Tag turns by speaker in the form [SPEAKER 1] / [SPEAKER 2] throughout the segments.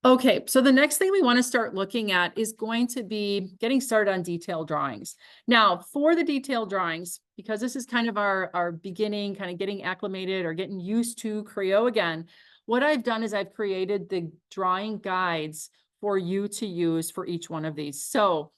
[SPEAKER 1] Okay, so the next thing we want to start looking at is going to be getting started on detailed drawings. Now, for the detailed drawings, because this is kind of our beginning, kind of getting acclimated or getting used to Creo again, what I've done is I've created the drawing guides for you to use for each one of these. So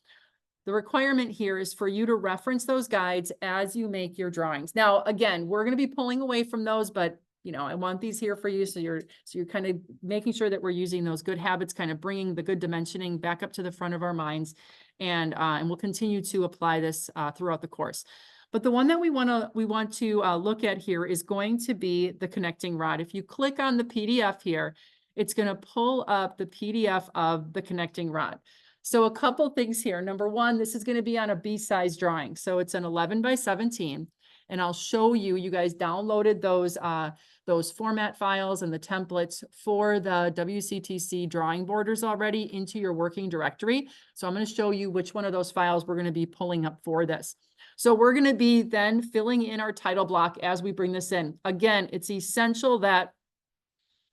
[SPEAKER 1] the requirement here is for you to reference those guides as you make your drawings. Now, again, we're going to be pulling away from those, but I want these here for you. So you're kind of making sure that we're using those good habits, kind of bringing the good dimensioning back up to the front of our minds. And we'll continue to apply this throughout the course. But the one that we want to look at here is going to be the connecting rod. If you click on the PDF here, it's going to pull up the PDF of the connecting rod. So a couple things here. Number one, this is going to be on a B-size drawing. So it's an 11 by 17. And I'll show you, you guys downloaded those format files and the templates for the WCTC drawing borders already into your working directory. So I'm going to show you which one of those files we're going to be pulling up for this. So we're going to be then filling in our title block as we bring this in. Again, it's essential that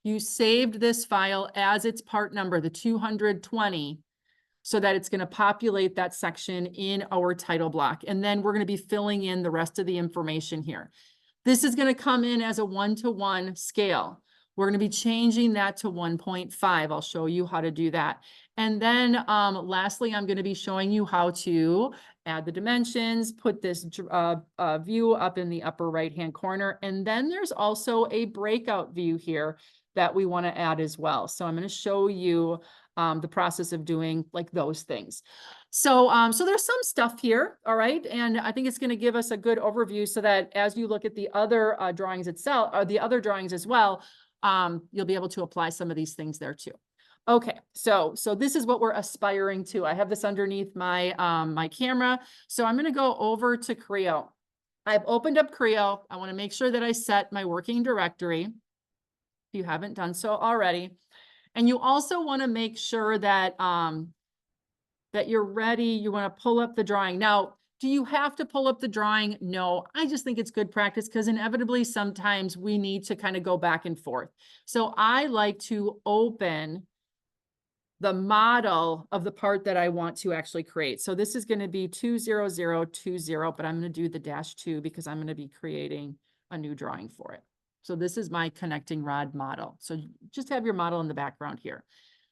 [SPEAKER 1] you saved this file as its part number, the 220, so that it's going to populate that section in our title block. And then we're going to be filling in the rest of the information here. This is going to come in as a 1-to-1 scale. We're going to be changing that to 1.5. I'll show you how to do that. And then lastly, I'm going to be showing you how to add the dimensions, put this view up in the upper right-hand corner. And then there's also a breakout view here that we want to add as well. So I'm going to show you the process of doing like those things. So there's some stuff here, all right? And I think it's going to give us a good overview so that as you look at the other drawings itself, or the other drawings as well, you'll be able to apply some of these things there too. Okay, so this is what we're aspiring to. I have this underneath my, my camera. So I'm going to go over to Creo. I've opened up Creo. I want to make sure that I set my working directory, if you haven't done so already. And you also want to make sure that, that you're ready. You want to pull up the drawing. Now, do you have to pull up the drawing? No, I just think it's good practice because inevitably sometimes we need to kind of go back and forth. So I like to open the model of the part that I want to actually create. So this is going to be 20020, but I'm going to do the -2 because I'm going to be creating a new drawing for it. So this is my connecting rod model. So just have your model in the background here.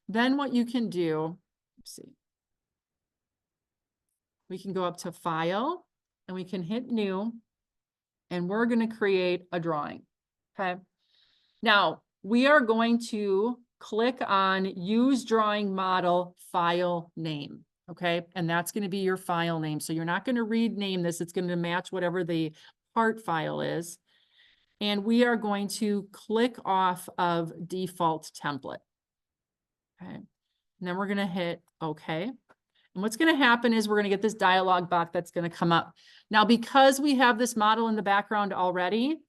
[SPEAKER 1] Then what you can do, let's see. We can go up to File and we can hit New and we're going to create a drawing. Okay. Now we are going to click on Use Drawing Model File Name. Okay. And that's going to be your file name. So you're not going to rename this. It's going to match whatever the part file is. And we are going to click off of default template. Okay. And then we're going to hit OK. And what's going to happen is we're going to get this dialog box that's going to come up. Now, because we have this model in the background already,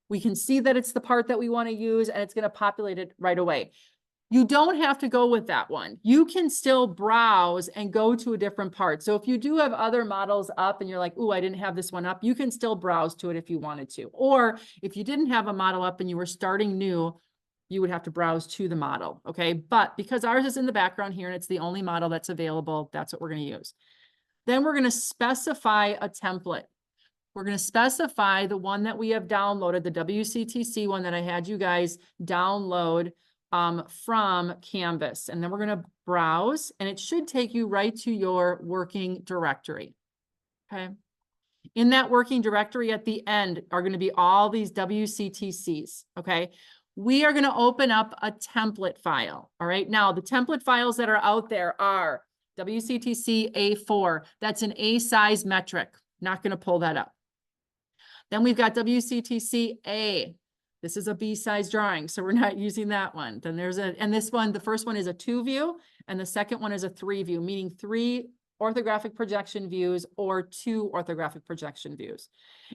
[SPEAKER 1] we can see that it's the part that we want to use and it's going to populate it right away. You don't have to go with that one. You can still browse and go to a different part. So if you do have other models up and you're like, oh, I didn't have this one up, you can still browse to it if you wanted to. Or if you didn't have a model up and you were starting new, you would have to browse to the model, okay? But because ours is in the background here and it's the only model that's available, that's what we're going to use. Then we're going to specify a template. We're going to specify the one that we have downloaded, the WCTC one that I had you guys download from Canvas. And then we're going to browse and it should take you right to your working directory. Okay. In that working directory at the end are going to be all these WCTCs. Okay. We are going to open up a template file. All right. Now the template files that are out there are WCTC A4. That's an A size metric. Not going to pull that up. Then we've got WCTC A. This is a B size drawing, so we're not using that one. Then there's and this one, the first one is a 2 view, and the second one is a 3 view, meaning 3 orthographic projection views or 2 orthographic projection views.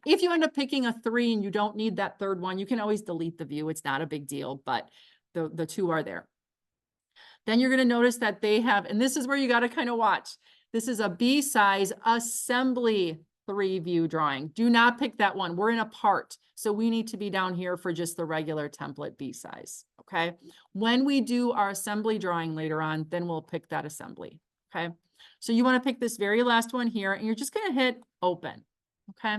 [SPEAKER 1] If you end up picking a 3 and you don't need that third one, you can always delete the view. It's not a big deal, but the 2 are there. Then you're going to notice that they have, and this is where you got to kind of watch. This is a B size assembly 3-view drawing. Do not pick that one. We're in a part. So we need to be down here for just the regular template B size. Okay. When we do our assembly drawing later on, then we'll pick that assembly. Okay. So you want to pick this very last one here, and you're just going to hit open. Okay.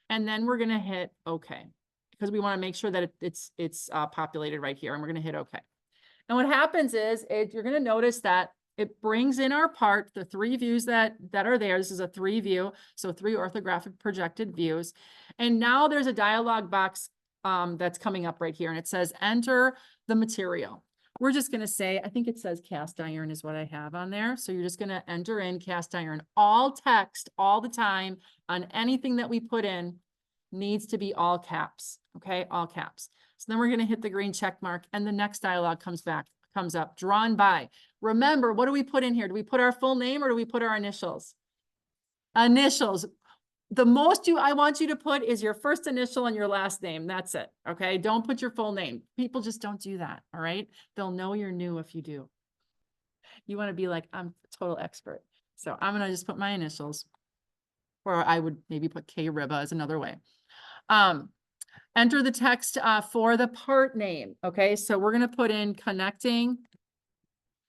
[SPEAKER 1] And then we're going to hit OK, because we want to make sure that it's populated right here, and we're going to hit OK. And what happens is you're going to notice that it brings in our part, the 3 views that are there. This is a 3-view, so 3 orthographic projected views. And now there's a dialog box that's coming up right here, and it says enter the material. We're just going to say, I think it says cast iron is what I have on there. So you're just going to enter in cast iron. All text all the time on anything that we put in needs to be all caps. Okay, all caps. So then we're going to hit the green check mark, and the next dialog comes up, drawn by. Remember, what do we put in here? Do we put our full name or do we put our initials? Initials. The most I want you to put is your first initial and your last name. That's it. Okay. Don't put your full name. People just don't do that. All right. They'll know you're new if you do. You want to be like, I'm a total expert. So I'm going to just put my initials, or I would maybe put K Riba as another way. Enter the text for the part name. Okay. So we're going to put in connecting.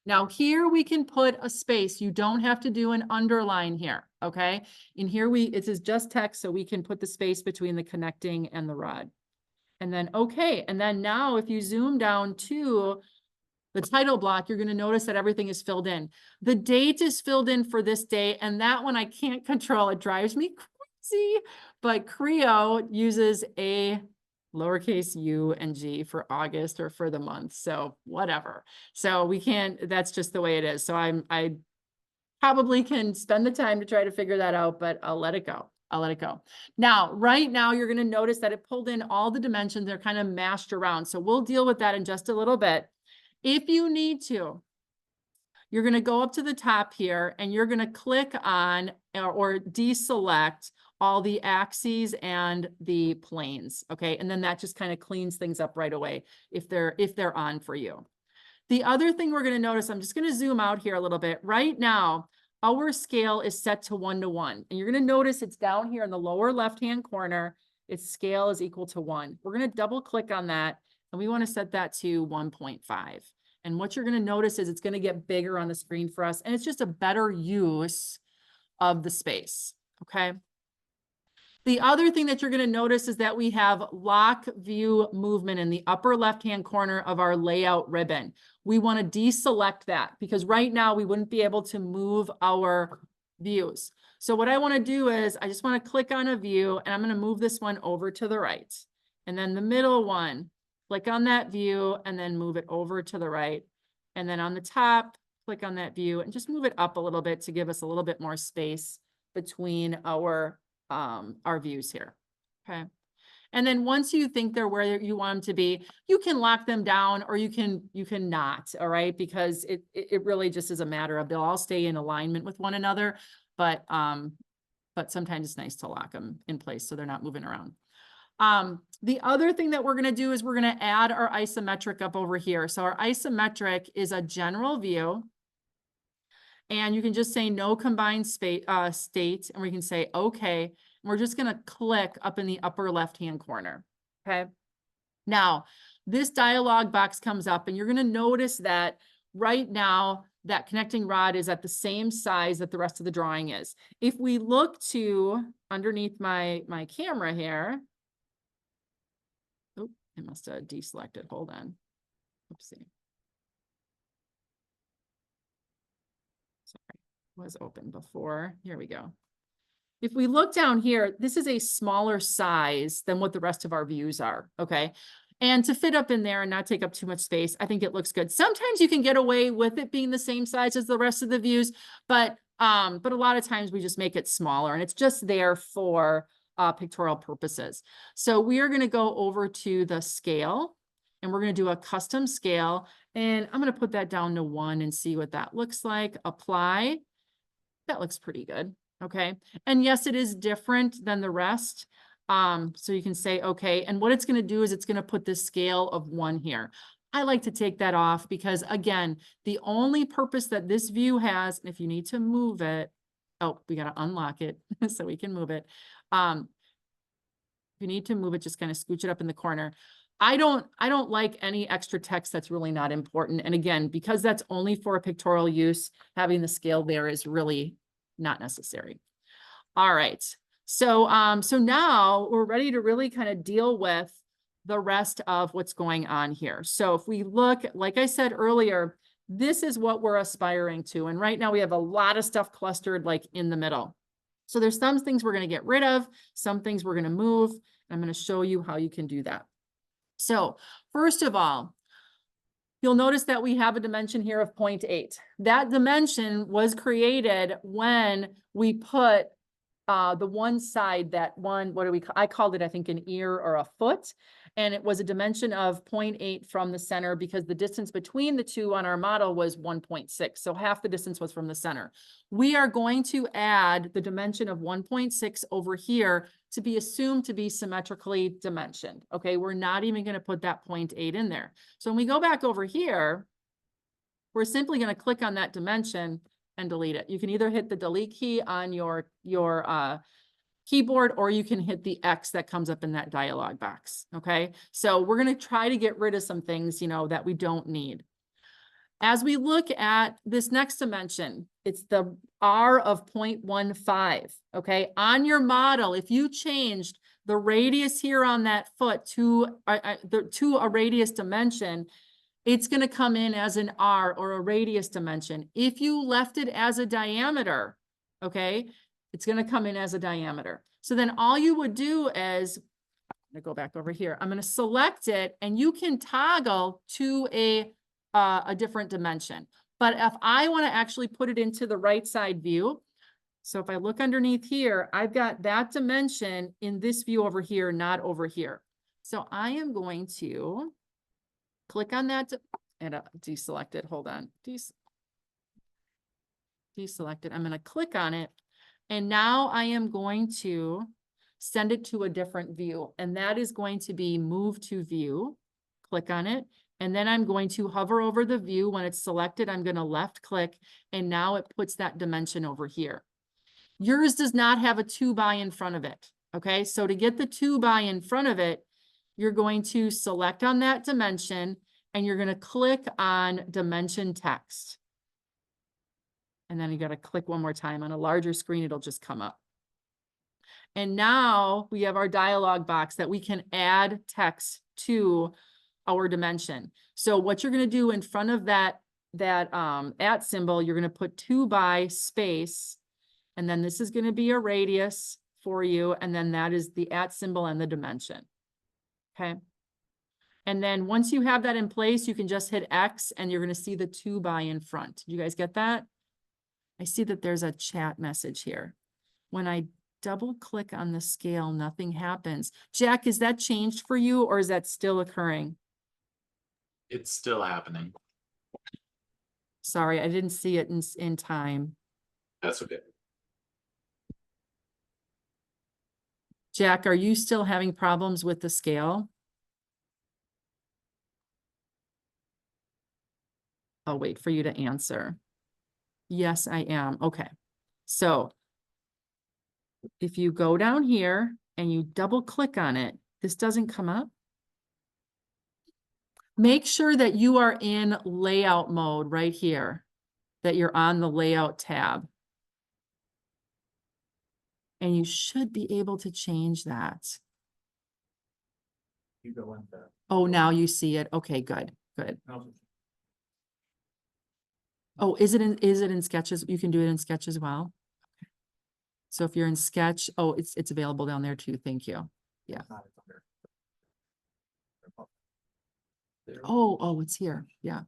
[SPEAKER 1] Now here we can put a space. You don't have to do an underline here, okay? In here it is just text, so we can put the space between the connecting and the rod. And then, okay, and then now if you zoom down to the title block, you're gonna notice that everything is filled in. The date is filled in for this day, and that one I can't control. It drives me crazy, but Creo uses a lowercase u and g for August or for the month. So whatever. So we can't, that's just the way it is. So I probably can spend the time to try to figure that out, but I'll let it go. I'll let it go. Now, right now, you're going to notice that it pulled in all the dimensions. They're kind of mashed around. So we'll deal with that in just a little bit. If you need to, you're going to go up to the top here and you're going to click on or deselect all the axes and the planes. Okay. And then that just kind of cleans things up right away if they're on for you. The other thing we're going to notice, I'm just going to zoom out here a little bit. Right now, our scale is set to 1:1. And you're going to notice it's down here in the lower left-hand corner. Its scale is equal to 1. We're going to double click on that. And we want to set that to 1.5. And what you're going to notice is it's going to get bigger on the screen for us. And it's just a better use of the space. Okay. The other thing that you're going to notice is that we have lock view movement in the upper left-hand corner of our layout ribbon. We want to deselect that because right now we wouldn't be able to move our views. So what I want to do is I just want to click on a view and I'm going to move this one over to the right. And then the middle one, click on that view and then move it over to the right. And then on the top, click on that view and just move it up a little bit to give us a little bit more space between our views here. Okay. And then once you think they're where you want them to be, you can lock them down or you can not. All right. Because it really just is a matter of they'll all stay in alignment with one another. But sometimes it's nice to lock them in place so they're not moving around. The other thing that we're going to do is we're going to add our isometric up over here. So our isometric is a general view. And you can just say no combined state, and we can say, okay. And we're just going to click up in the upper left-hand corner. Okay. Now, this dialog box comes up and you're going to notice that right now that connecting rod is at the same size that the rest of the drawing is. If we look to underneath my camera here, oh, it must have deselected. Hold on. Oopsie. Sorry, it was open before. Here we go. If we look down here, this is a smaller size than what the rest of our views are, okay? And to fit up in there and not take up too much space, I think it looks good. Sometimes you can get away with it being the same size as the rest of the views, but a lot of times we just make it smaller and it's just there for pictorial purposes. So we are going to go over to the scale and we're going to do a custom scale. And I'm going to put that down to 1 and see what that looks like. Apply. That looks pretty good. Okay. And yes, it is different than the rest. So you can say, okay. And what it's going to do is it's going to put this scale of 1 here. I like to take that off because again, the only purpose that this view has, and if you need to move it, Oh, we got to unlock it so we can move it. If you need to move it, just kind of scooch it up in the corner. I don't like any extra text that's really not important. And again, because that's only for a pictorial use, having the scale there is really not necessary. All right. So, so now we're ready to really kind of deal with the rest of what's going on here. So if we look, like I said earlier, this is what we're aspiring to. And right now we have a lot of stuff clustered like in the middle. So there's some things we're going to get rid of, some things we're going to move. I'm going to show you how you can do that. So first of all, you'll notice that we have a dimension here of 0.8. That dimension was created when we put the one side, that one, what do we, I called it, I think, an ear or a foot. And it was a dimension of 0.8 from the center because the distance between the two on our model was 1.6. So half the distance was from the center. We are going to add the dimension of 1.6 over here to be assumed to be symmetrically dimensioned. Okay, we're not even going to put that 0.8 in there. So when we go back over here, we're simply going to click on that dimension and delete it. You can either hit the delete key on your keyboard, or you can hit the X that comes up in that dialog box. Okay, so we're going to try to get rid of some things, you know, that we don't need. As we look at this next dimension, it's the R of 0.15. Okay, on your model, if you changed the radius here on that foot to a radius dimension, it's going to come in as an R or a radius dimension. If you left it as a diameter, okay, it's going to come in as a diameter. So then all you would do is, I'm going to go back over here. I'm going to select it, and you can toggle to a different dimension. But if I want to actually put it into the right side view, so if I look underneath here, I've got that dimension in this view over here, not over here. So I am going to click on that and deselect it. Hold on. Deselect it. I'm going to click on it. And now I am going to send it to a different view. And that is going to be move to view. Click on it. And then I'm going to hover over the view. When it's selected, I'm going to left click. And now it puts that dimension over here. Yours does not have a 2x in front of it. Okay, so to get the 2x in front of it, you're going to select on that dimension and you're going to click on dimension text. And then you got to click one more time. On a larger screen, it'll just come up. And now we have our dialog box that we can add text to our dimension. So what you're going to do in front of that at symbol, you're going to put 2x space, and then this is going to be a radius for you, and then that is the at symbol and the dimension. Okay. And then once you have that in place, you can just hit X and you're going to see the 2x in front. Did you guys get that? I see that there's a chat message here. When I double click on the scale, nothing happens. Jack, is that changed for you or is that still occurring?
[SPEAKER 2] It's still happening.
[SPEAKER 1] Sorry, I didn't see it in time.
[SPEAKER 2] That's okay.
[SPEAKER 1] Jack, are you still having problems with the scale? I'll wait for you to answer. Yes, I am. Okay. So if you go down here and you double click on it, this doesn't come up. Make sure that you are in layout mode right here, that you're on the layout tab. And you should be able to change that.
[SPEAKER 2] You go in there.
[SPEAKER 1] Oh, now you see it. Okay, good, good. Oh, is it in Sketches? You can do it in Sketch as well. Okay. So if you're in Sketch, oh, it's available down there too. Thank you. Yeah. Oh, it's here. Yeah.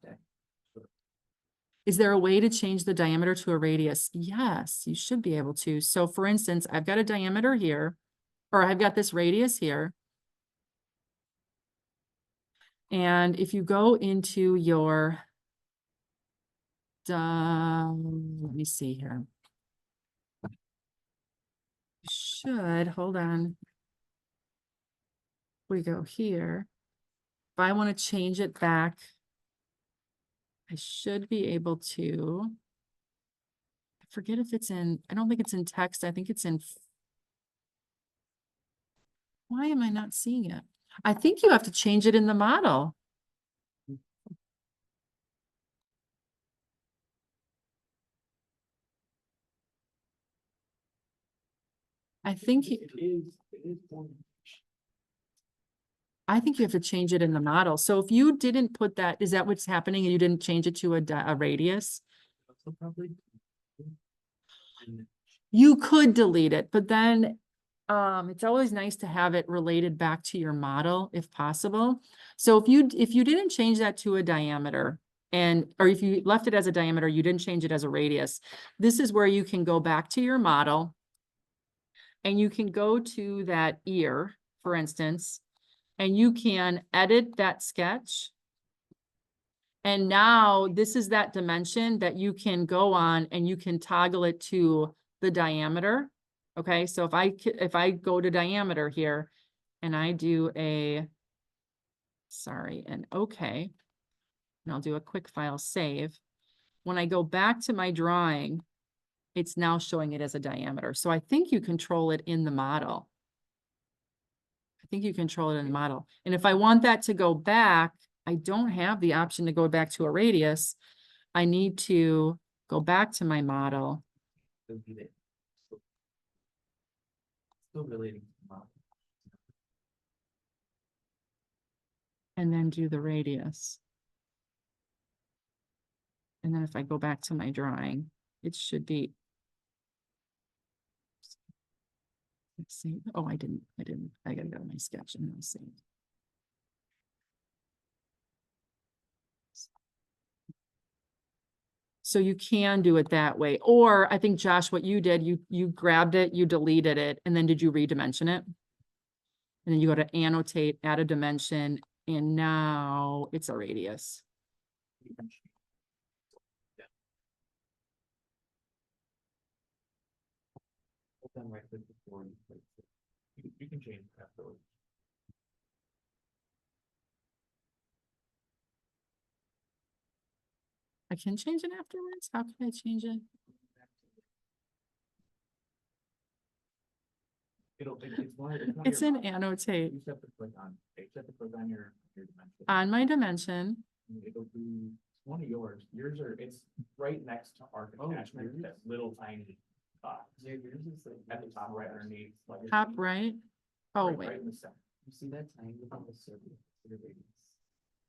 [SPEAKER 1] Is there a way to change the diameter to a radius? Yes, you should be able to. So for instance, I've got a diameter here, or I've got this radius here. And if you go into your, let me see here. Should, hold on. We go here. If I want to change it back, I should be able to. forget if it's in, I don't think it's in text. I think it's in. Why am I not seeing it? I think you have to change it in the model. I think,
[SPEAKER 2] It is
[SPEAKER 1] I think you have to change it in the model. So if you didn't put that, is that what's happening? And you didn't change it to a radius?
[SPEAKER 2] probably.
[SPEAKER 1] You could delete it, but then it's always nice to have it related back to your model if possible. So if you didn't change that to a diameter or if you left it as a diameter, you didn't change it as a radius, this is where you can go back to your model and you can go to that ear, for instance, and you can edit that sketch. And now this is that dimension that you can go on and you can toggle it to the diameter. Okay, so if I go to diameter here and I do and okay, and I'll do a quick file save. When I go back to my drawing, it's now showing it as a diameter. So I think you control it in the model. I think you control it in the model. And if I want that to go back, I don't have the option to go back to a radius. I need to go back to my model.
[SPEAKER 2] Still relating to the model.
[SPEAKER 1] And then do the radius. And then if I go back to my drawing, it should be. Let's see. Oh, I didn't. I gotta go to my sketch and I'll see. So you can do it that way. Or I think, Josh, what you did, you grabbed it, you deleted it, and then did you redimension it? And then you go to annotate, add a dimension, and now it's a radius.
[SPEAKER 2] Right before you can change it afterwards.
[SPEAKER 1] I can change it afterwards. How can I change it? It's in annotate.
[SPEAKER 2] You have to click on your dimension.
[SPEAKER 1] On my dimension.
[SPEAKER 2] It'll be one of yours. Yours it's right next to architecture. That little tiny box. Yeah, yours is at the top right underneath.
[SPEAKER 1] Top right. Oh,
[SPEAKER 2] right,
[SPEAKER 1] wait.
[SPEAKER 2] right in the center. You see that tiny little circle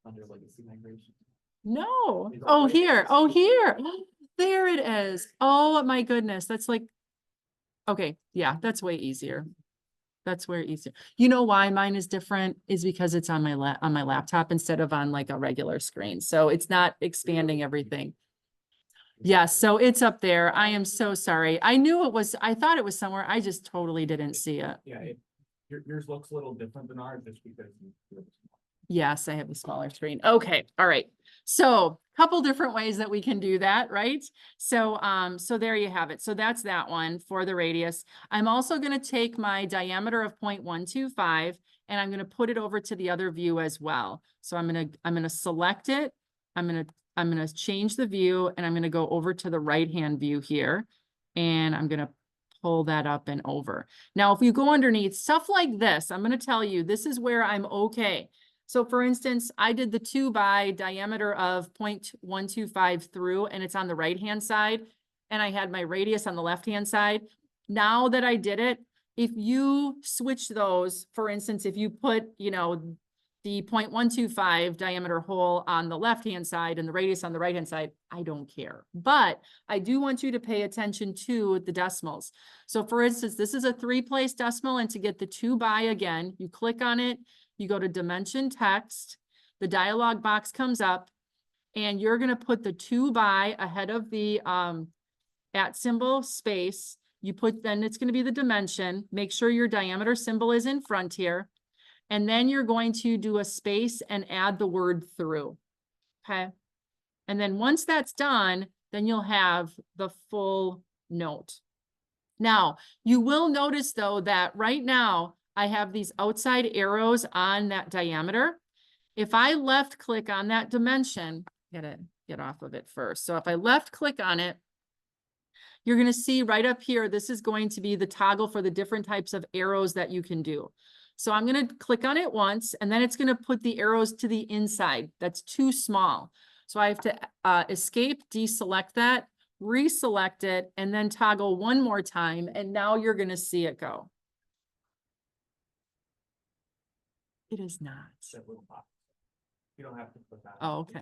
[SPEAKER 2] under legacy migration?
[SPEAKER 1] No. Oh, here. Oh, here. There it is. Oh my goodness. That's like, okay. Yeah, that's way easier. That's way easier. You know why mine is different is because it's on my laptop instead of on like a regular screen. So it's not expanding everything. Yes, so it's up there. I am so sorry. I thought it was somewhere. I just totally didn't see it.
[SPEAKER 2] Yeah, yours looks a little different than ours just because
[SPEAKER 1] Yes, I have a smaller screen. Okay, all right. So a couple different ways that we can do that, right? So, so there you have it. So that's that one for the radius. I'm also going to take my diameter of 0.125 and I'm going to put it over to the other view as well. So I'm going to select it. I'm going to change the view and I'm going to go over to the right-hand view here and I'm going to pull that up and over. Now, if you go underneath stuff like this, I'm going to tell you, this is where I'm okay. So for instance, I did the 2 by diameter of 0.125 through, and it's on the right-hand side, and I had my radius on the left-hand side. Now that I did it, if you switch those, for instance, if you put, the 0.125 diameter hole on the left-hand side and the radius on the right-hand side, I don't care. But I do want you to pay attention to the decimals. So for instance, this is a 3-place decimal, and to get the 2 by again, you click on it, you go to dimension text, the dialog box comes up, and you're going to put the 2 by ahead of the at symbol space. Then it's going to be the dimension. Make sure your diameter symbol is in front here. And then you're going to do a space and add the word through. Okay. And then once that's done, then you'll have the full note. Now, you will notice though that right now I have these outside arrows on that diameter. If I left click on that dimension, gotta get off of it first. So if I left click on it, You're going to see right up here, this is going to be the toggle for the different types of arrows that you can do. So I'm going to click on it once, and then it's going to put the arrows to the inside. That's too small. So I have to escape, deselect that, reselect it, and then toggle one more time. And now you're going to see it go. It is not.
[SPEAKER 2] That little box. You don't have to click on it.
[SPEAKER 1] Oh, okay.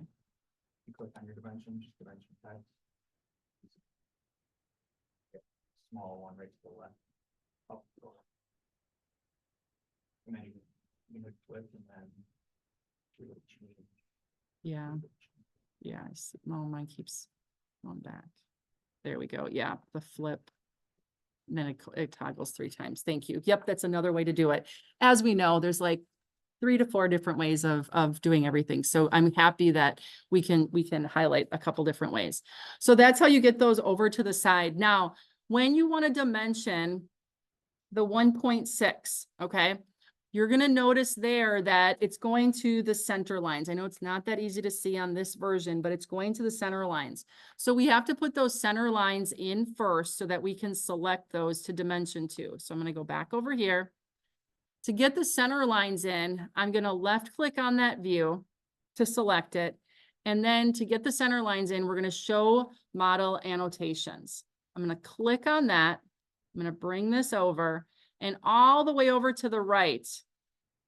[SPEAKER 2] You click on your dimension, just dimension type. Small one right to the left. Up to the left. And then you hit click and then do the change.
[SPEAKER 1] Yeah. Yeah. I see. Oh, mine keeps going back. There we go. Yeah. The flip. And then it toggles 3 times. Thank you. Yep. That's another way to do it. As we know, there's like 3 to 4 different ways of doing everything. So I'm happy that we can highlight a couple different ways. So that's how you get those over to the side. Now, when you want to dimension the 1.6, okay, you're going to notice there that it's going to the center lines. I know it's not that easy to see on this version, but it's going to the center lines. So we have to put those center lines in first so that we can select those to dimension to. So I'm going to go back over here. To get the center lines in, I'm going to left click on that view to select it. And then to get the center lines in, we're going to show model annotations. I'm going to click on that. I'm going to bring this over, and all the way over to the right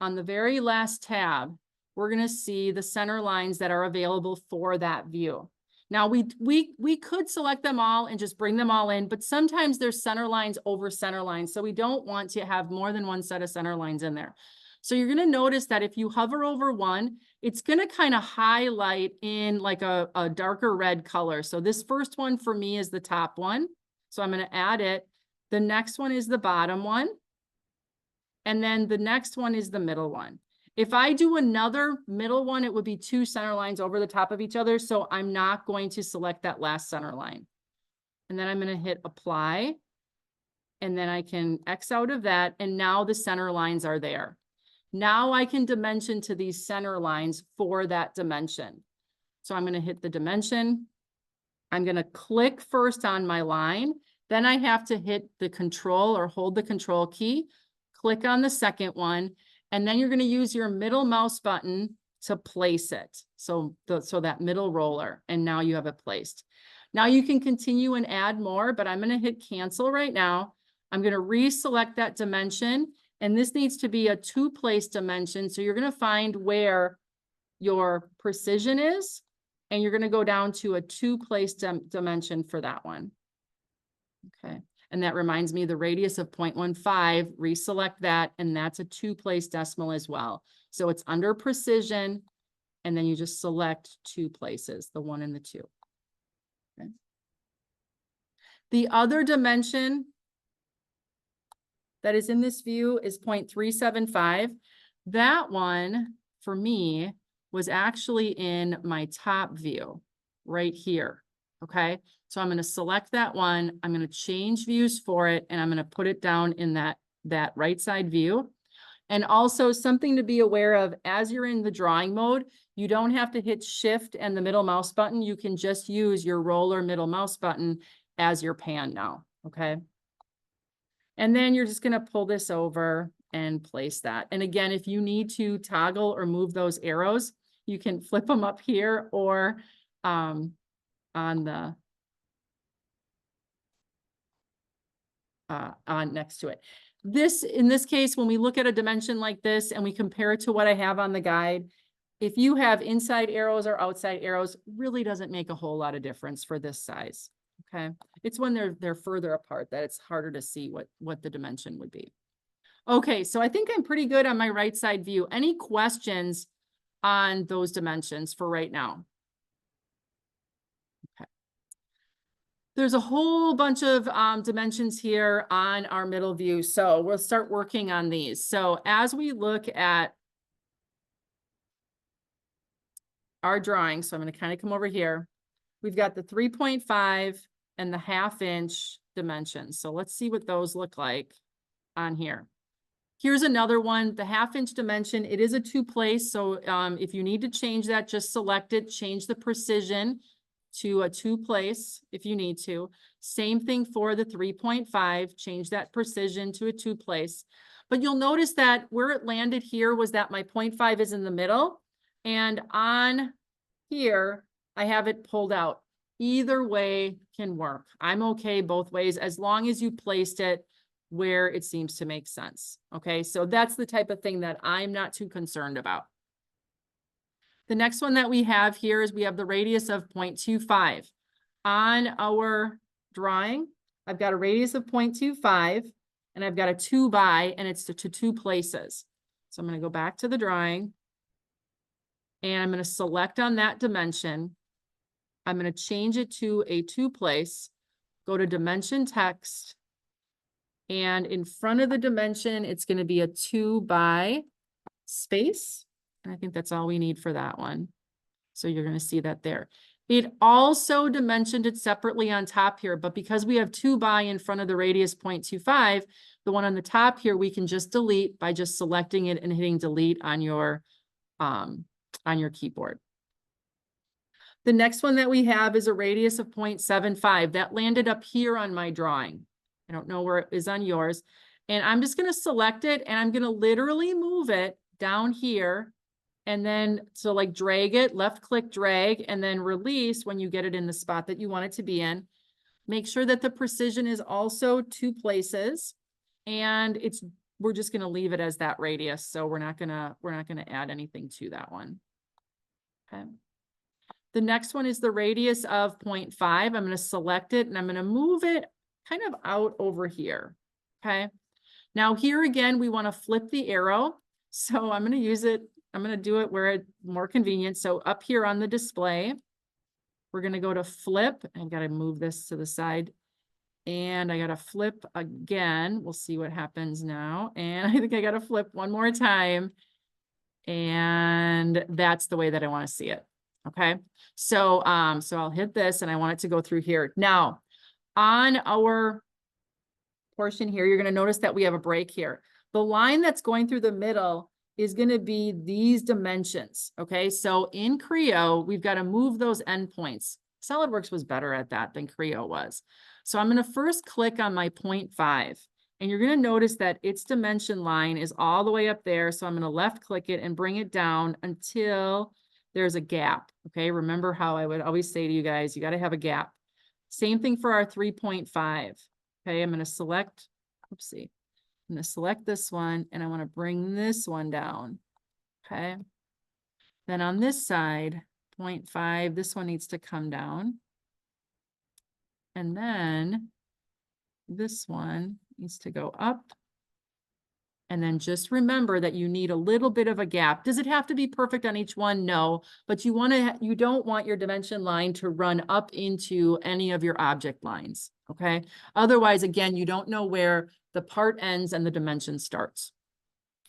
[SPEAKER 1] on the very last tab, we're going to see the center lines that are available for that view. Now we could select them all and just bring them all in, but sometimes there's center lines over center lines. So we don't want to have more than one set of center lines in there. So you're going to notice that if you hover over one, it's going to kind of highlight in like a darker red color. So this first one for me is the top one. So I'm going to add it. The next one is the bottom one. And then the next one is the middle one. If I do another middle one, it would be 2 center lines over the top of each other. So I'm not going to select that last center line. And then I'm going to hit apply. And then I can X out of that. And now the center lines are there. Now I can dimension to these center lines for that dimension. So I'm going to hit the dimension. I'm going to click first on my line. Then I have to hit the control or hold the control key, click on the second one, and then you're going to use your middle mouse button to place it. So that middle roller, and now you have it placed. Now you can continue and add more, but I'm going to hit cancel right now. I'm going to reselect that dimension, and this needs to be a 2-place dimension. So you're going to find where your precision is, and you're going to go down to a 2-place dimension for that one. Okay. And that reminds me, the radius of 0.15, reselect that, and that's a 2-place decimal as well. So it's under precision, and then you just select 2 places, the 1 and the 2. Okay. The other dimension that is in this view is 0.375. That one, for me, was actually in my top view right here. Okay. So I'm going to select that one. I'm going to change views for it, and I'm going to put it down in that right side view. And also something to be aware of as you're in the drawing mode, you don't have to hit shift and the middle mouse button. You can just use your roller middle mouse button as your pan now. Okay. And then you're just going to pull this over and place that. And again, if you need to toggle or move those arrows, you can flip them up here or on next to it. In this case, when we look at a dimension like this and we compare it to what I have on the guide, if you have inside arrows or outside arrows, really doesn't make a whole lot of difference for this size. Okay. It's when they're further apart that it's harder to see what the dimension would be. Okay. So I think I'm pretty good on my right side view. Any questions on those dimensions for right now? Okay. There's a whole bunch of dimensions here on our middle view. So we'll start working on these. So as we look at our drawing, so I'm going to kind of come over here. We've got the 3.5 and the 1/2 inch dimensions. So let's see what those look like on here. Here's another one, the 1/2 inch dimension. It is a 2-place. So if you need to change that, just select it, change the precision to a 2 place if you need to. Same thing for the 3.5, change that precision to a 2 place. But you'll notice that where it landed here was that my 0.5 is in the middle, and on here, I have it pulled out. Either way can work. I'm okay both ways as long as you placed it where it seems to make sense. Okay, so that's the type of thing that I'm not too concerned about. The next one that we have here is we have the radius of 0.25. On our drawing, I've got a radius of 0.25 and I've got a 2 by, and it's to 2 places. So I'm going to go back to the drawing and I'm going to select on that dimension. I'm going to change it to a 2 place, go to dimension text, and in front of the dimension, it's going to be a 2 by space. And I think that's all we need for that one. So you're going to see that there. It also dimensioned it separately on top here, but because we have 2 by in front of the radius 0.25, the one on the top here, we can just delete by just selecting it and hitting delete on your keyboard. The next one that we have is a radius of 0.75 that landed up here on my drawing. I don't know where it is on yours. And I'm just going to select it and I'm going to literally move it down here. And then, so like drag it, left click, drag, and then release when you get it in the spot that you want it to be in. Make sure that the precision is also 2 places. And we're just going to leave it as that radius. So we're not going to add anything to that one. Okay. The next one is the radius of 0.5. I'm going to select it and I'm going to move it kind of out over here. Okay. Now here again, we want to flip the arrow. So I'm going to use it. I'm going to do it where it's more convenient. So up here on the display, we're going to go to flip. I've got to move this to the side and I got to flip again. We'll see what happens now. And I think I got to flip one more time. And that's the way that I want to see it. Okay. So, so I'll hit this and I want it to go through here. Now on our portion here, you're going to notice that we have a break here. The line that's going through the middle is going to be these dimensions. Okay. So in Creo, we've got to move those endpoints. SolidWorks was better at that than Creo was. So I'm going to first click on my 0.5 and you're going to notice that its dimension line is all the way up there. So I'm going to left click it and bring it down until there's a gap. Okay. Remember how I would always say to you guys, you got to have a gap. Same thing for our 3.5. Okay. I'm going to select, oopsie. I'm going to select this one and I want to bring this one down. Okay. Then on this side, 0.5, this one needs to come down. And then this one needs to go up. And then just remember that you need a little bit of a gap. Does it have to be perfect on each one? No, but you don't want your dimension line to run up into any of your object lines. Okay. Otherwise, again, you don't know where the part ends and the dimension starts.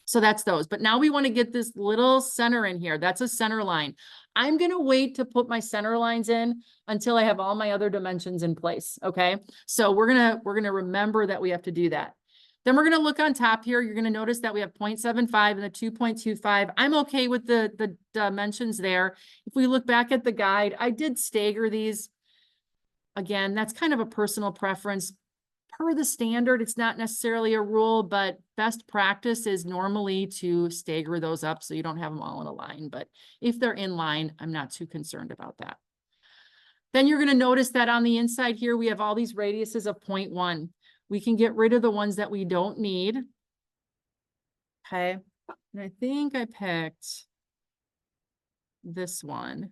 [SPEAKER 1] So that's those. But now we want to get this little center in here. That's a center line. I'm going to wait to put my center lines in until I have all my other dimensions in place. Okay. So we're going to remember that we have to do that. Then we're going to look on top here. You're going to notice that we have 0.75 and the 2.25. I'm okay with the dimensions there. If we look back at the guide, I did stagger these. Again, that's kind of a personal preference. Per the standard, it's not necessarily a rule, but best practice is normally to stagger those up so you don't have them all in a line. But if they're in line, I'm not too concerned about that. Then you're going to notice that on the inside here, we have all these radiuses of 0.1. We can get rid of the ones that we don't need. Okay. And I think I picked this one.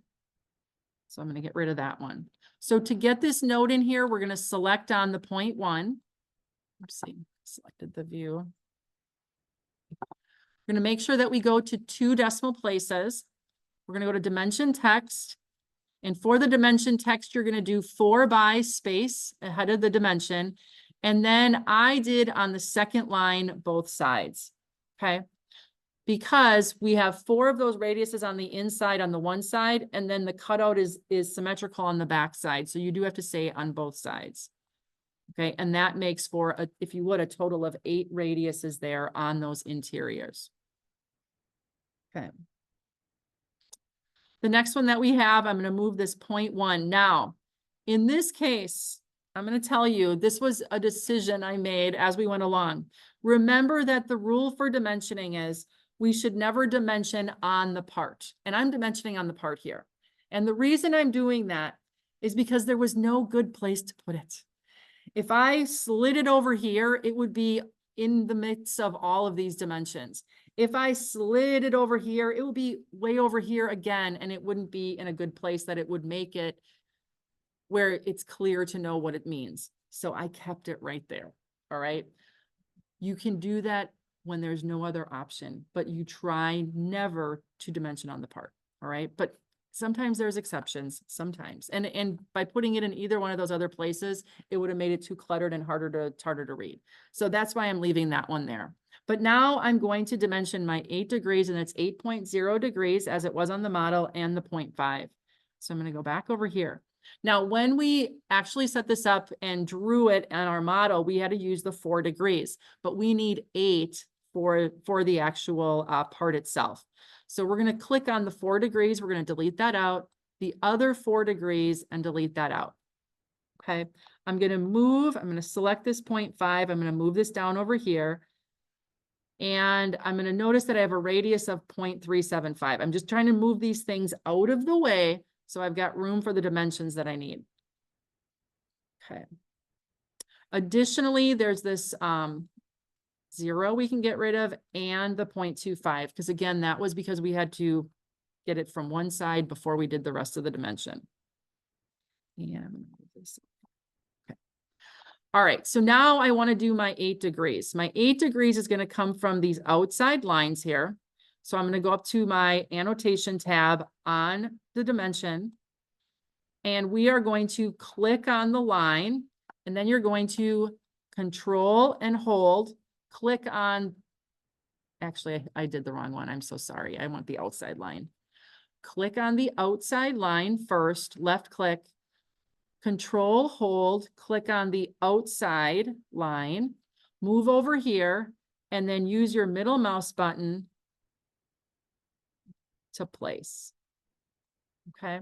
[SPEAKER 1] So I'm going to get rid of that one. So to get this node in here, we're going to select on the 0.1. Let's see, selected the view. We're going to make sure that we go to 2 decimal places. We're going to go to dimension text. And for the dimension text, you're going to do 4 by space ahead of the dimension. And then I did on the second line, both sides. Okay. Because we have 4 of those radiuses on the inside on the one side, and then the cutout is symmetrical on the back side. So you do have to say on both sides. Okay. And that makes for, if you would, a total of 8 radiuses there on those interiors. Okay. The next one that we have, I'm going to move this 0.1. Now, in this case, I'm going to tell you, this was a decision I made as we went along. Remember that the rule for dimensioning is we should never dimension on the part. And I'm dimensioning on the part here. And the reason I'm doing that is because there was no good place to put it. If I slid it over here, it would be in the midst of all of these dimensions. If I slid it over here, it would be way over here again, and it wouldn't be in a good place that it would make it where it's clear to know what it means. So I kept it right there. All right. You can do that when there's no other option, but you try never to dimension on the part. All right. But sometimes there's exceptions, sometimes. And by putting it in either one of those other places, it would have made it too cluttered and harder to read. So that's why I'm leaving that one there. But now I'm going to dimension my 8 degrees, and it's 8.0 degrees as it was on the model, and the 0.5. So I'm going to go back over here. Now, when we actually set this up and drew it on our model, we had to use the 4 degrees, but we need 8 for the actual part itself. So we're going to click on the 4 degrees. We're going to delete that out, the other 4 degrees, and delete that out. Okay. I'm going to select this 0.5. I'm going to move this down over here. And I'm going to notice that I have a radius of 0.375. I'm just trying to move these things out of the way so I've got room for the dimensions that I need. Okay. Additionally, there's this 0 we can get rid of, and the 0.25, because again, that was because we had to get it from one side before we did the rest of the dimension. And okay. All right, so now I want to do my 8 degrees. My 8 degrees is going to come from these outside lines here. So I'm going to go up to my annotation tab on the dimension, and we are going to click on the line, and then you're going to control and hold, click on, actually, I did the wrong one. I'm so sorry. I want the outside line. Click on the outside line first, left click, control, hold, click on the outside line, move over here, and then use your middle mouse button to place. Okay.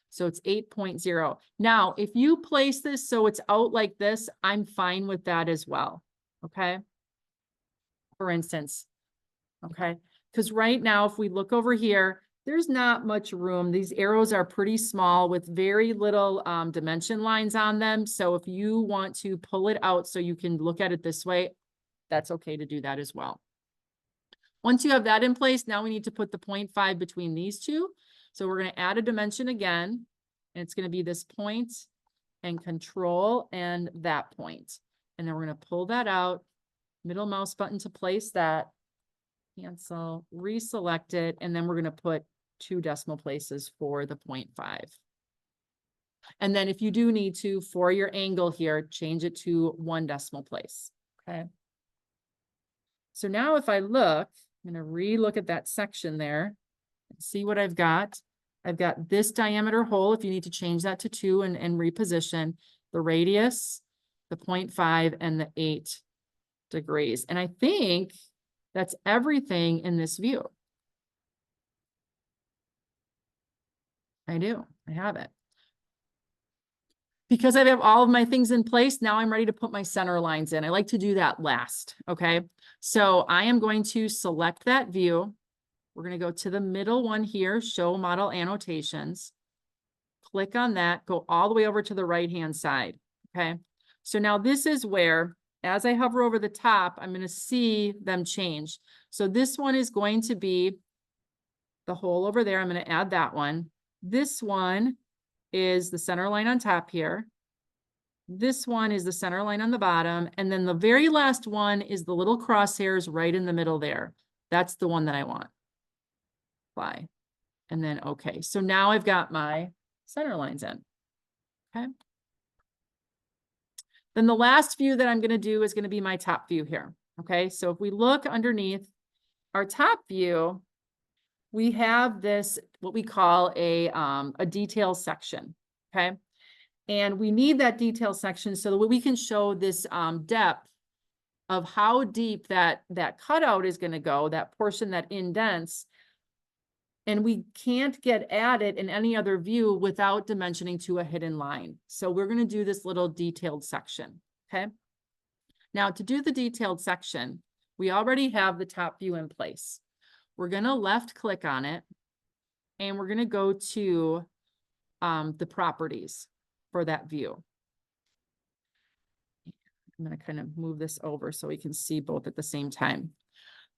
[SPEAKER 1] So it's 8.0. Now, if you place this so it's out like this, I'm fine with that as well. Okay. For instance. Okay. Because right now, if we look over here, there's not much room. These arrows are pretty small with very little dimension lines on them. So if you want to pull it out so you can look at it this way, that's okay to do that as well. Once you have that in place, now we need to put the 0.5 between these two. So we're going to add a dimension again, and it's going to be this point and control and that point. And then we're going to pull that out, middle mouse button to place that, cancel, reselect it, and then we're going to put 2 decimal places for the 0.5. And then if you do need to, for your angle here, change it to 1 decimal place. Okay. So now if I look, I'm going to re-look at that section there and see what I've got. I've got this diameter hole, if you need to change that to 2 and reposition, the radius, the 0.5, and the 8 degrees. And I think that's everything in this view. I do. I have it. Because I have all of my things in place, now I'm ready to put my center lines in. I like to do that last. Okay. So I am going to select that view. We're going to go to the middle one here, show model annotations. Click on that, go all the way over to the right-hand side. Okay. So now this is where, as I hover over the top, I'm going to see them change. So this one is going to be the hole over there. I'm going to add that one. This one is the center line on top here. This one is the center line on the bottom. And then the very last one is the little crosshairs right in the middle there. That's the one that I want. Apply. And then, okay. So now I've got my center lines in. Okay. Then the last view that I'm going to do is going to be my top view here. Okay. So if we look underneath our top view, we have this, what we call a detail section. Okay. And we need that detail section so that we can show this depth of how deep that cutout is going to go, that portion that indents. And we can't get at it in any other view without dimensioning to a hidden line. So we're going to do this little detailed section, okay? Now to do the detailed section, we already have the top view in place. We're going to left click on it and we're going to go to the properties for that view. I'm going to kind of move this over so we can see both at the same time.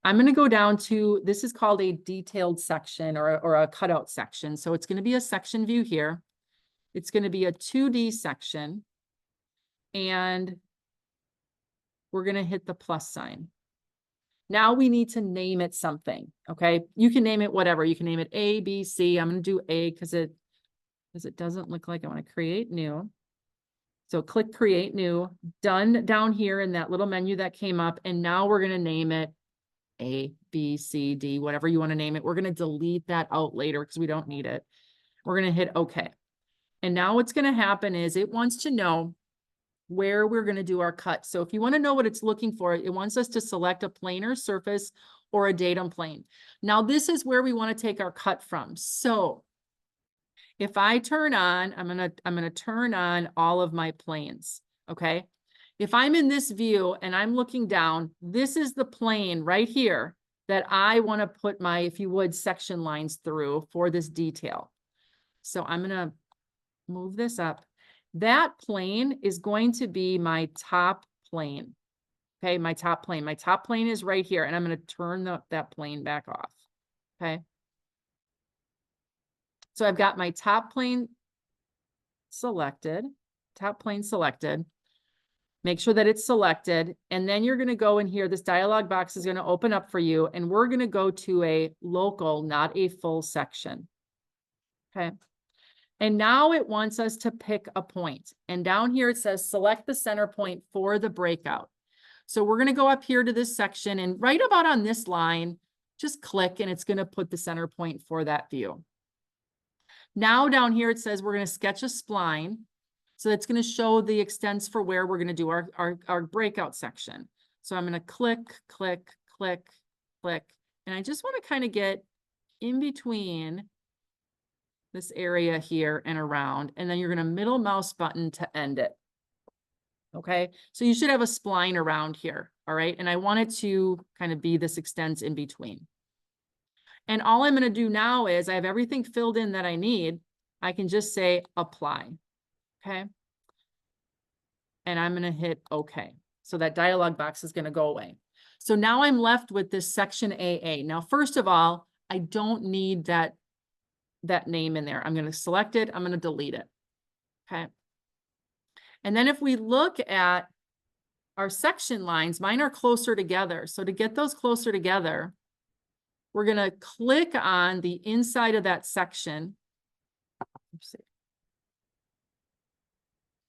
[SPEAKER 1] I'm going to go down to, this is called a detailed section or a cutout section. So it's going to be a section view here. It's going to be a 2D section. And we're going to hit the plus sign. Now we need to name it something. Okay. You can name it whatever. You can name it A, B, C. I'm going to do A because it doesn't look like I want to create new. So click create new, done down here in that little menu that came up. And now we're going to name it A, B, C, D, whatever you want to name it. We're going to delete that out later because we don't need it. We're going to hit OK. And now what's going to happen is it wants to know where we're going to do our cut. So if you want to know what it's looking for, it wants us to select a planar surface or a datum plane. Now this is where we want to take our cut from. So if I turn on, I'm going to turn on all of my planes. Okay. If I'm in this view and I'm looking down, this is the plane right here that I want to put my, if you would, section lines through for this detail. So I'm going to move this up. That plane is going to be my top plane. Okay, my top plane. My top plane is right here, and I'm going to turn that plane back off. Okay. So I've got my top plane selected, Make sure that it's selected. And then you're going to go in here. This dialog box is going to open up for you. And we're going to go to a local, not a full section. Okay. And now it wants us to pick a point. And down here it says select the center point for the breakout. So we're going to go up here to this section and right about on this line, just click and it's going to put the center point for that view. Now down here it says we're going to sketch a spline. So it's going to show the extents for where we're going to do our breakout section. So I'm going to click, click, click, click. And I just want to kind of get in between this area here and around. And then you're going to middle mouse button to end it. Okay. So you should have a spline around here. All right. And I want it to kind of be this extents in between. And all I'm going to do now is I have everything filled in that I need. I can just say apply. Okay. And I'm going to hit OK. So that dialog box is going to go away. So now I'm left with this section AA. Now, first of all, I don't need that name in there. I'm going to select it. I'm going to delete it. Okay. And then if we look at our section lines, mine are closer together. So to get those closer together, we're going to click on the inside of that section. Let's see.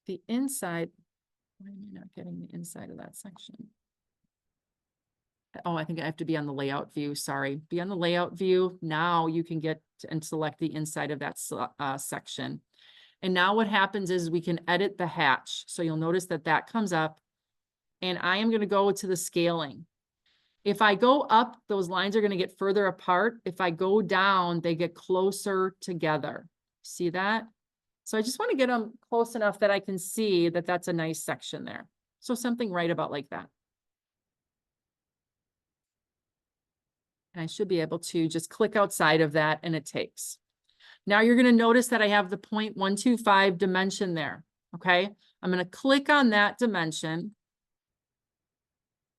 [SPEAKER 1] The inside, why am I not getting the inside of that section? Oh, I think I have to be on the layout view. Sorry. Be on the layout view. Now you can get and select the inside of that section. And now what happens is we can edit the hatch. So you'll notice that that comes up and I am going to go to the scaling. If I go up, those lines are going to get further apart. If I go down, they get closer together. See that? So I just want to get them close enough that I can see that that's a nice section there. So something right about like that. And I should be able to just click outside of that and it takes. Now you're going to notice that I have the 0.125 dimension there. Okay. I'm going to click on that dimension.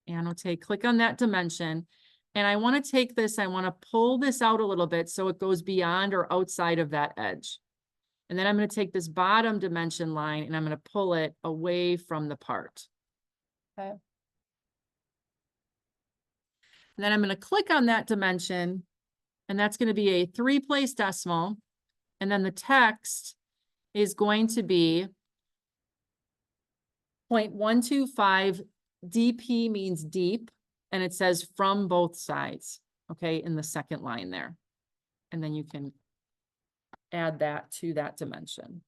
[SPEAKER 1] Annotate, click on that dimension. And I want to take this, I want to pull this out a little bit so it goes beyond or outside of that edge. And then I'm going to take this bottom dimension line and I'm going to pull it away from the part. Okay. And then I'm going to click on that dimension and that's going to be a 3-place decimal. And then the text is going to be 0.125. DP means deep, and it says from both sides, okay, in the second line there. And then you can add that to that dimension.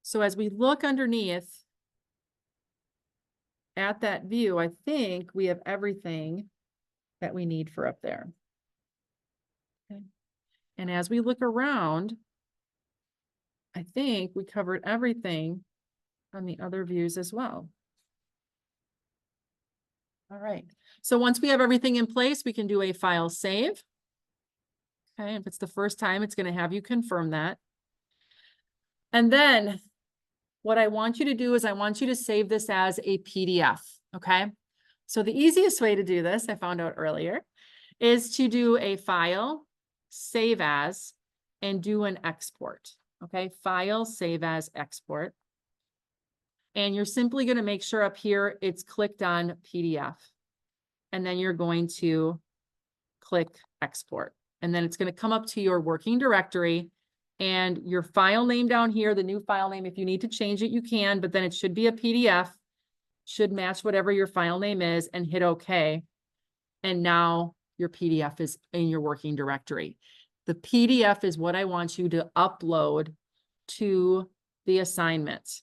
[SPEAKER 1] So as we look underneath, at that view, I think we have everything that we need for up there. Okay. And as we look around, I think we covered everything on the other views as well. All right. So once we have everything in place, we can do a file save. Okay. If it's the first time, it's going to have you confirm that. And then what I want you to do is I want you to save this as a PDF. Okay. So the easiest way to do this, I found out earlier, is to do a file, save as, and do an export. Okay. File, save as, export. And you're simply going to make sure up here it's clicked on PDF. And then you're going to click export. And then it's going to come up to your working directory and your file name down here, the new file name. If you need to change it, you can, but then it should be a PDF, should match whatever your file name is, and hit OK. And now your PDF is in your working directory. The PDF is what I want you to upload to the assignment.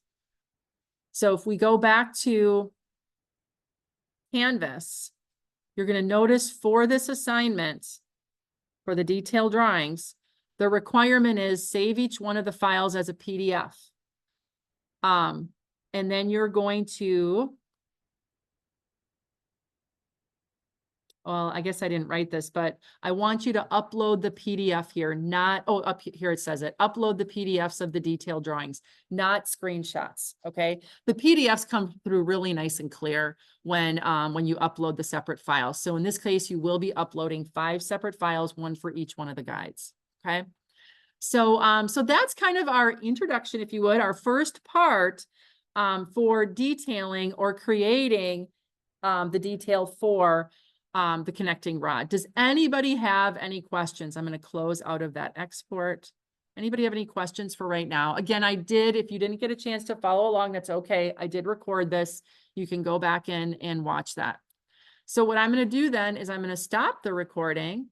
[SPEAKER 1] So if we go back to Canvas, you're going to notice for this assignment, for the detailed drawings, the requirement is save each one of the files as a PDF. And then you're going to, well, I guess I didn't write this, but I want you to upload the PDF here, not, oh, up here it says it, upload the PDFs of the detailed drawings, not screenshots, okay? The PDFs come through really nice and clear when you upload the separate files. So in this case, you will be uploading 5 separate files, one for each one of the guides, okay? So, so that's kind of our introduction, if you would, our first part for detailing or creating the detail for the connecting rod. Does anybody have any questions? I'm going to close out of that export. Anybody have any questions for right now? Again, I did, if you didn't get a chance to follow along, that's okay. I did record this. You can go back in and watch that. So what I'm going to do then is I'm going to stop the recording